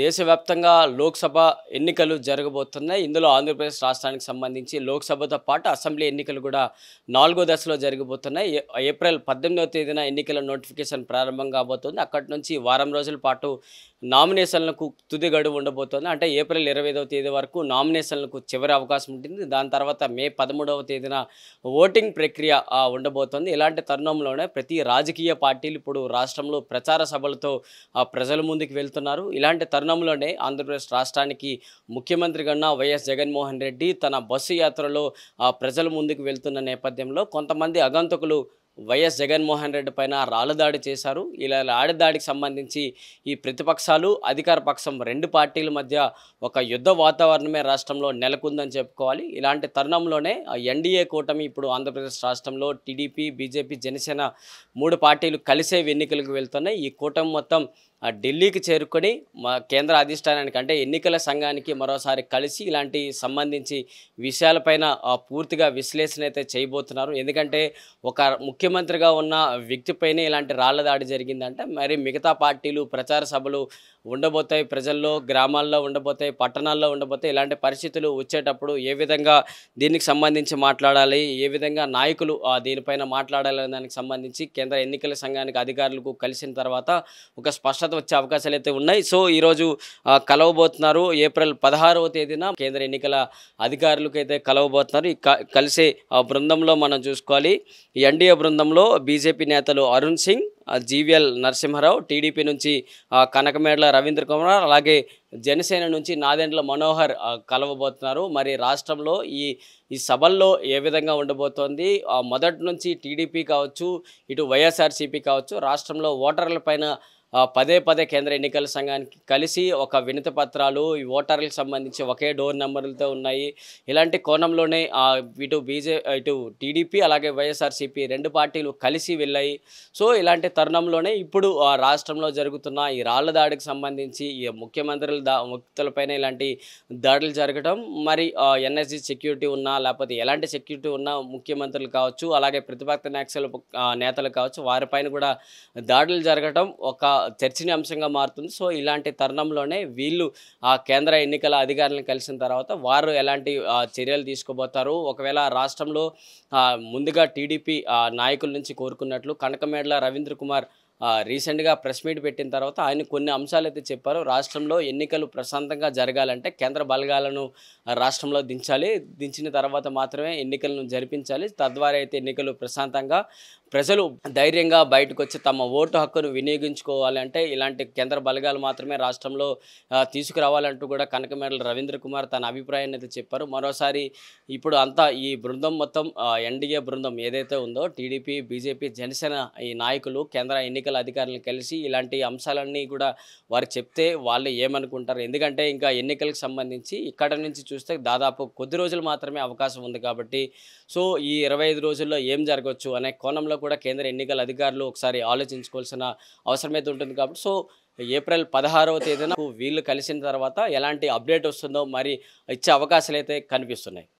దేశవ్యాప్తంగా లోక్సభ ఎన్నికలు జరగబోతున్నాయి. ఇందులో ఆంధ్రప్రదేశ్ రాష్ట్రానికి సంబంధించి లోక్సభతో పాటు అసెంబ్లీ ఎన్నికలు కూడా 4వ దశలో జరగబోతున్నాయి. ఏప్రిల్ 18వ తేదీన ఎన్నికల నోటిఫికేషన్ ప్రారంభం కాబోతుంది. అక్కడి నుంచి వారం రోజుల పాటు నామినేషన్లకు తుది గడువు ఉండబోతోంది. అంటే ఏప్రిల్ 25వ తేదీ వరకు నామినేషన్లకు చివరి అవకాశం ఉంటుంది. దాని తర్వాత మే 13వ తేదీన ఓటింగ్ ప్రక్రియ ఉండబోతోంది. ఇలాంటి తరుణంలోనే ప్రతి రాజకీయ పార్టీలు ఇప్పుడు రాష్ట్రంలో ప్రచార సభలతో ప్రజల ముందుకు వెళ్తున్నారు. ఇలాంటి తరుణంలోనే ఆంధ్రప్రదేశ్ రాష్ట్రానికి ముఖ్యమంత్రిగా ఉన్న వైఎస్ జగన్మోహన్ రెడ్డి తన బస్సు యాత్రలో ప్రజల ముందుకు వెళ్తున్న నేపథ్యంలో కొంతమంది అగంతకులు వైఎస్ జగన్మోహన్ రెడ్డి పైన రాళ్ళదాడి చేశారు. ఇలా రాళ్ళదాడికి సంబంధించి ఈ ప్రతిపక్షాలు అధికార పక్షం రెండు పార్టీల మధ్య ఒక యుద్ధ వాతావరణమే రాష్ట్రంలో నెలకొందని చెప్పుకోవాలి. ఇలాంటి తరుణంలోనే ఎన్డీఏ కూటమి ఇప్పుడు ఆంధ్రప్రదేశ్ రాష్ట్రంలో టీడీపీ, బీజేపీ, జనసేన 3 పార్టీలు కలిసే ఎన్నికలకు వెళ్తున్నాయి. ఈ కూటమి మొత్తం ఢిల్లీకి చేరుకొని కేంద్ర అధిష్టానానికి అంటే ఎన్నికల సంఘానికి మరోసారి కలిసి ఇలాంటి సంబంధించి విషయాలపైన పూర్తిగా విశ్లేషణ అయితే చేయబోతున్నారు. ఎందుకంటే ఒక ముఖ్యమంత్రిగా ఉన్న వ్యక్తిపైనే ఇలాంటి రాళ్ల దాడి జరిగిందంటే మరి మిగతా పార్టీలు ప్రచార సభలు ఉండబోతాయి, ప్రజల్లో గ్రామాల్లో ఉండబోతాయి, పట్టణాల్లో ఉండబోతాయి. ఇలాంటి పరిస్థితులు వచ్చేటప్పుడు ఏ విధంగా దీనికి సంబంధించి మాట్లాడాలి, ఏ విధంగా నాయకులు దీనిపైన మాట్లాడాలి దానికి సంబంధించి కేంద్ర ఎన్నికల సంఘానికి అధికారులకు కలిసిన తర్వాత ఒక స్పష్టత వచ్చే అవకాశాలు అయితే ఉన్నాయి. సో ఈరోజు కలవబోతున్నారు. ఏప్రిల్ 16వ తేదీన కేంద్ర ఎన్నికల అధికారులకు అయితే కలవబోతున్నారు. కలిసే బృందంలో మనం చూసుకోవాలి. ఈ ఎన్డీఏ బృందంలో బీజేపీ నేతలు అరుణ్ సింగ్, జీవీఎల్ నరసింహారావు, టీడీపీ నుంచి కనకమేడల రవీంద్ర కుమార్, అలాగే జనసేన నుంచి నాదెండ్ల మనోహర్ కలవబోతున్నారు. మరి రాష్ట్రంలో ఈ సభల్లో ఏ విధంగా ఉండబోతోంది, మొదటి నుంచి టీడీపీ కావచ్చు, ఇటు వైఎస్ఆర్సీపీ కావచ్చు, రాష్ట్రంలో ఓటర్లపైన పదే పదే కేంద్ర ఎన్నికల సంఘానికి కలిసి ఒక వినతి పత్రాలు ఈ ఓటర్లకు సంబంధించి ఒకే డోర్ నెంబర్లతో ఉన్నాయి. ఇలాంటి కోణంలోనే ఇటు టీడీపీ అలాగే వైఎస్ఆర్సీపీ 2 పార్టీలు కలిసి వెళ్ళాయి. సో ఇలాంటి తరుణంలోనే ఇప్పుడు రాష్ట్రంలో జరుగుతున్న ఈ రాళ్ల దాడికి సంబంధించి ఈ వ్యక్తులపైన ఇలాంటి దాడులు జరగడం, మరి ఎన్ఎస్జీ సెక్యూరిటీ ఉన్నా లేకపోతే ఎలాంటి సెక్యూరిటీ ఉన్నా ముఖ్యమంత్రులు కావచ్చు, అలాగే ప్రతిపక్ష నేతలు కావచ్చు, వారిపైన కూడా దాడులు జరగడం ఒక చర్చనీయాంశంగా మారుతుంది. సో ఇలాంటి తరుణంలోనే వీళ్ళు కేంద్ర ఎన్నికల అధికారులను కలిసిన తర్వాత వారు ఎలాంటి చర్యలు తీసుకోబోతారు, ఒకవేళ రాష్ట్రంలో ముందుగా టీడీపీ నాయకుల నుంచి కోరుకున్నట్లు కనకమేడల రవీంద్ర కుమార్ రీసెంట్గా ప్రెస్ మీట్ పెట్టిన తర్వాత ఆయన కొన్ని అంశాలు అయితే చెప్పారు. రాష్ట్రంలో ఎన్నికలు ప్రశాంతంగా జరగాలంటే కేంద్ర బలగాలను రాష్ట్రంలో దించిన తర్వాత మాత్రమే ఎన్నికలను జరిపించాలి. తద్వారా అయితే ఎన్నికలు ప్రశాంతంగా ప్రజలు ధైర్యంగా బయటకు వచ్చి తమ ఓటు హక్కును వినియోగించుకోవాలంటే ఇలాంటి కేంద్ర బలగాలు మాత్రమే రాష్ట్రంలో తీసుకురావాలంటూ కూడా కనకమేడల రవీంద్ర కుమార్ తన అభిప్రాయాన్ని అయితే చెప్పారు. మరోసారి ఇప్పుడు అంతా ఈ బృందం మొత్తం ఎన్డీఏ బృందం ఏదైతే ఉందో టీడీపీ, బీజేపీ, జనసేన ఈ నాయకులు కేంద్ర ఎన్నికల అధికారులను కలిసి ఇలాంటి అంశాలన్నీ కూడా వారు చెప్తే వాళ్ళు ఏమనుకుంటారు, ఎందుకంటే ఇంకా ఎన్నికలకు సంబంధించి ఇక్కడ నుంచి చూస్తే దాదాపు కొద్ది రోజులు మాత్రమే అవకాశం ఉంది కాబట్టి సో ఈ 25 రోజుల్లో ఏం జరగవచ్చు అనే కోణంలో కూడా కేంద్ర ఎన్నికల అధికారులు ఒకసారి ఆలోచించుకోవాల్సిన అవసరం అయితే ఉంటుంది. కాబట్టి సో ఏప్రిల్ 16వ తేదీన వీళ్ళు కలిసిన తర్వాత ఎలాంటి అప్డేట్ వస్తుందో మరి ఇచ్చే అవకాశాలు అయితే కనిపిస్తున్నాయి.